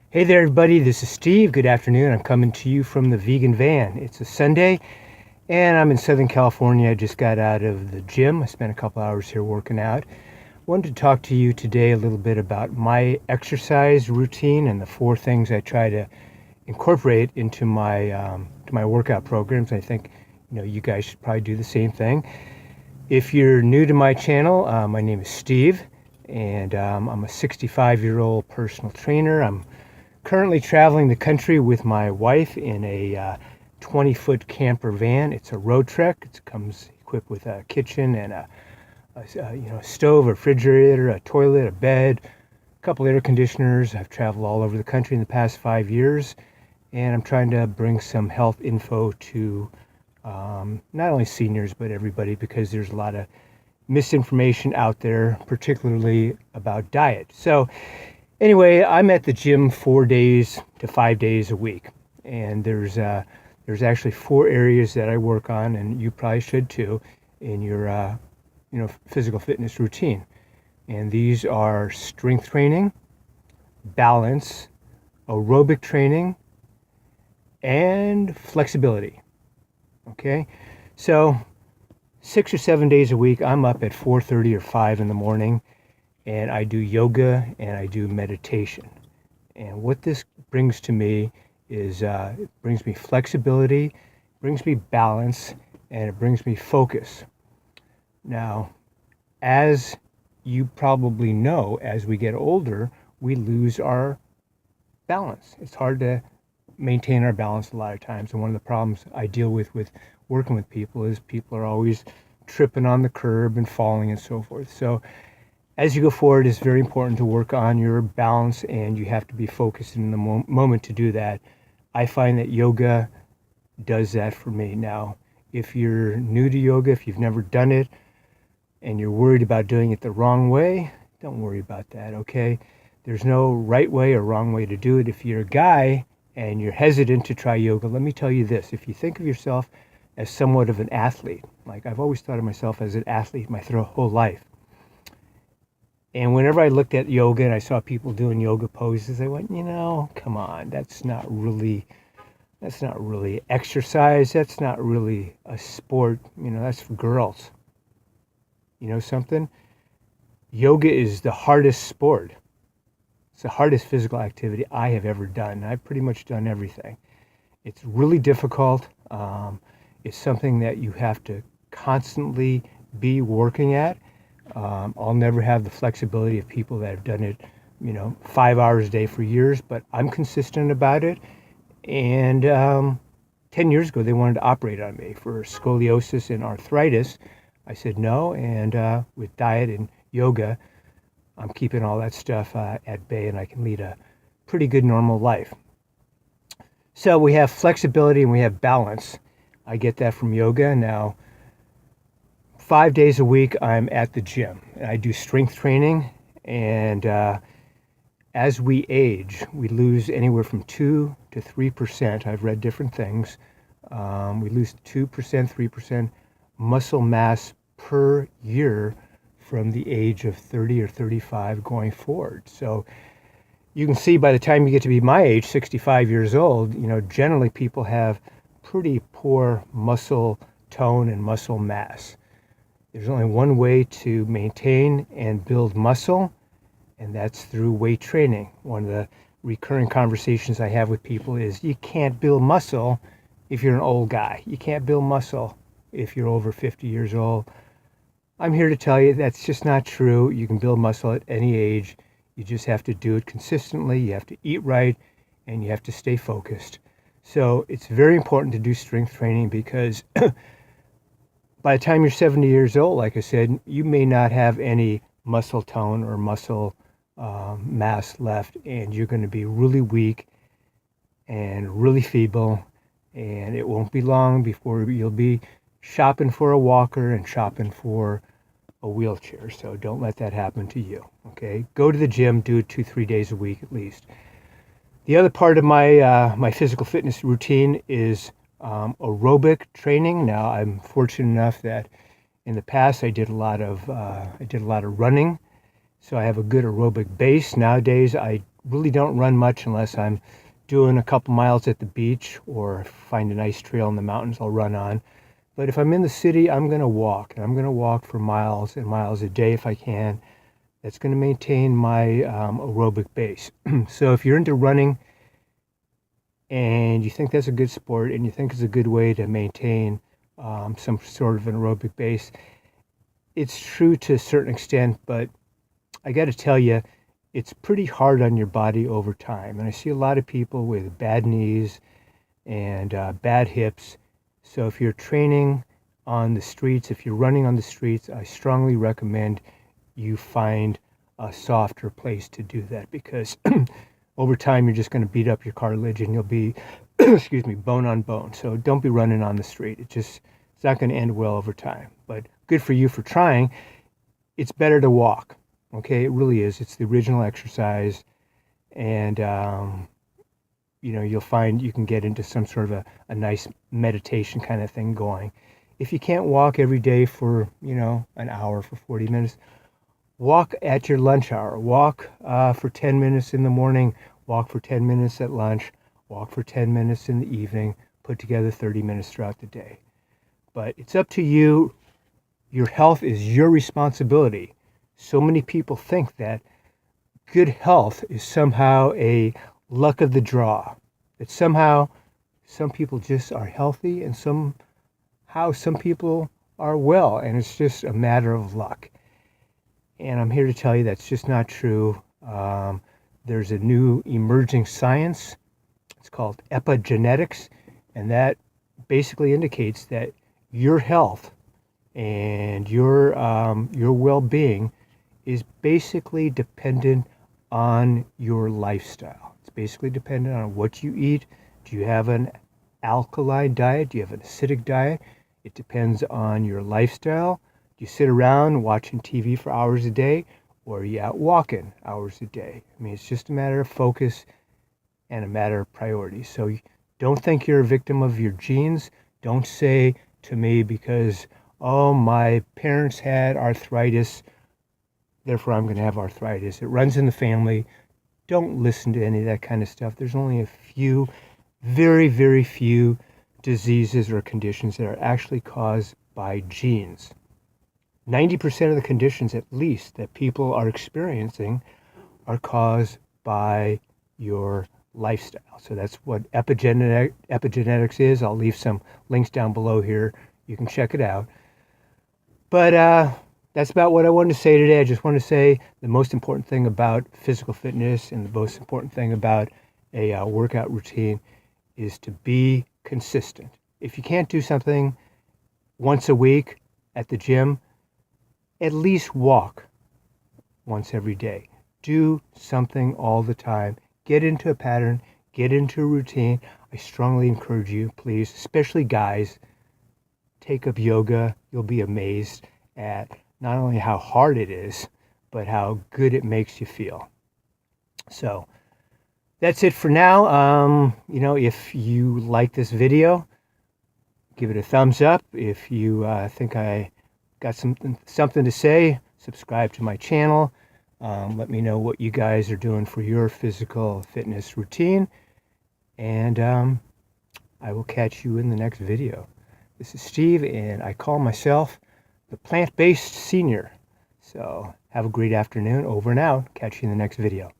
Hey there, everybody. This is Steve. Good afternoon. I'm coming to you from the vegan van. It's a Sunday, and I'm in Southern California. I just got out of the gym. I spent a couple hours here working out. Wanted to talk to you today a little bit about my exercise routine and the four things I try to incorporate into my workout programs. I think you guys should probably do the same thing. If you're new to my channel, my name is Steve, and I'm a 65-year-old personal trainer. I'm currently traveling the country with my wife in a 20-foot camper van. It's a road trek. It comes equipped with a kitchen and a stove, a refrigerator, a toilet, a bed, a couple air conditioners. I've traveled all over the country in the past 5 years, and I'm trying to bring some health info to not only seniors but everybody, because there's a lot of misinformation out there, particularly about diet. So anyway, I'm at the gym 4 days to 5 days a week, and there's actually four areas that I work on, and you probably should too, in your physical fitness routine. And these are strength training, balance, aerobic training, and flexibility. Okay, so 6 or 7 days a week, I'm up at 4:30 or 5 in the morning, and I do yoga and I do meditation. And what this brings to me is it brings me flexibility, brings me balance, and it brings me focus. Now, as you probably know, as we get older, we lose our balance. It's hard to maintain our balance a lot of times. And one of the problems I deal with working with people is people are always tripping on the curb and falling and so forth. So as you go forward, it's very important to work on your balance, and you have to be focused in the moment to do that. I find that yoga does that for me. Now, if you're new to yoga, if you've never done it, and you're worried about doing it the wrong way, don't worry about that, okay? There's no right way or wrong way to do it. If you're a guy and you're hesitant to try yoga, let me tell you this. If you think of yourself as somewhat of an athlete, like I've always thought of myself as an athlete my whole life, and whenever I looked at yoga and I saw people doing yoga poses, I went, come on, that's not really exercise. That's not really a sport. That's for girls. You know something? Yoga is the hardest sport. It's the hardest physical activity I have ever done. I've pretty much done everything. It's really difficult. It's something that you have to constantly be working at. I'll never have the flexibility of people that have done it, 5 hours a day for years, but I'm consistent about it. And 10 years ago, they wanted to operate on me for scoliosis and arthritis. I said no, and with diet and yoga, I'm keeping all that stuff at bay, and I can lead a pretty good normal life. So we have flexibility and we have balance. I get that from yoga. Now, 5 days a week, I'm at the gym. I do strength training, and as we age, we lose anywhere from 2 to 3%. I've read different things. We lose 2%, 3% muscle mass per year from the age of 30 or 35 going forward. So you can see by the time you get to be my age, 65 years old, generally people have pretty poor muscle tone and muscle mass. There's only one way to maintain and build muscle, and that's through weight training. One of the recurring conversations I have with people is you can't build muscle if you're an old guy. You can't build muscle if you're over 50 years old. I'm here to tell you that's just not true. You can build muscle at any age. You just have to do it consistently. You have to eat right, and you have to stay focused. So it's very important to do strength training, because by the time you're 70 years old, like I said, you may not have any muscle tone or muscle mass left, and you're going to be really weak and really feeble, and it won't be long before you'll be shopping for a walker and shopping for a wheelchair. So don't let that happen to you, okay? Go to the gym, do it 2-3 days a week at least. The other part of my physical fitness routine is aerobic training. Now, I'm fortunate enough that in the past I did a lot of running, so I have a good aerobic base. Nowadays, I really don't run much unless I'm doing a couple miles at the beach or find a nice trail in the mountains I'll run on. But if I'm in the city, I'm going to walk. And I'm going to walk for miles and miles a day if I can. That's going to maintain my aerobic base. So if you're into running and you think that's a good sport and you think it's a good way to maintain some sort of an aerobic base, it's true to a certain extent, but I got to tell you, it's pretty hard on your body over time. And I see a lot of people with bad knees and bad hips. So if you're training on the streets, if you're running on the streets, I strongly recommend you find a softer place to do that, because over time you're just going to beat up your cartilage and you'll be, excuse me, bone on bone. So don't be running on the street. It's not going to end well over time. But good for you for trying. It's better to walk. Okay, it really is. It's the original exercise, and you'll find you can get into some sort of a nice meditation kind of thing going. If you can't walk every day for an hour, for 40 minutes, walk at your lunch hour. Walk for 10 minutes in the morning. Walk for 10 minutes at lunch. Walk for 10 minutes in the evening. Put together 30 minutes throughout the day. But it's up to you. Your health is your responsibility. So many people think that good health is somehow a luck of the draw. That somehow some people just are healthy and somehow some people are well, and it's just a matter of luck. And I'm here to tell you that's just not true. There's a new emerging science. It's called Epigenetics, and that basically indicates that your health and your well-being is basically dependent on your lifestyle. It's basically dependent on what you eat. Do you have an alkaline diet? Do you have an acidic diet? It depends on your lifestyle. Do you sit around watching TV for hours a day, or are you out walking hours a day? I mean, it's just a matter of focus and a matter of priorities. So don't think you're a victim of your genes. Don't say to me because, oh, my parents had arthritis, therefore I'm going to have arthritis. It runs in the family. Don't listen to any of that kind of stuff. There's only a few, very, very few diseases or conditions that are actually caused by genes. 90% of the conditions, at least, that people are experiencing are caused by your lifestyle. So that's what epigenetics is. I'll leave some links down below here. You can check it out. But that's about what I wanted to say today. I just want to say the most important thing about physical fitness and the most important thing about a workout routine is to be consistent. If you can't do something once a week at the gym, at least walk once every day. Do something all the time. Get into a pattern. Get into a routine. I strongly encourage you, please, especially guys, take up yoga. You'll be amazed at not only how hard it is, but how good it makes you feel. So that's it for now. If you like this video, give it a thumbs up. If you think I got something to say, subscribe to my channel. Let me know what you guys are doing for your physical fitness routine. And I will catch you in the next video. This is Steve, and I call myself the plant-based senior. So have a great afternoon. Over and out. Catch you in the next video.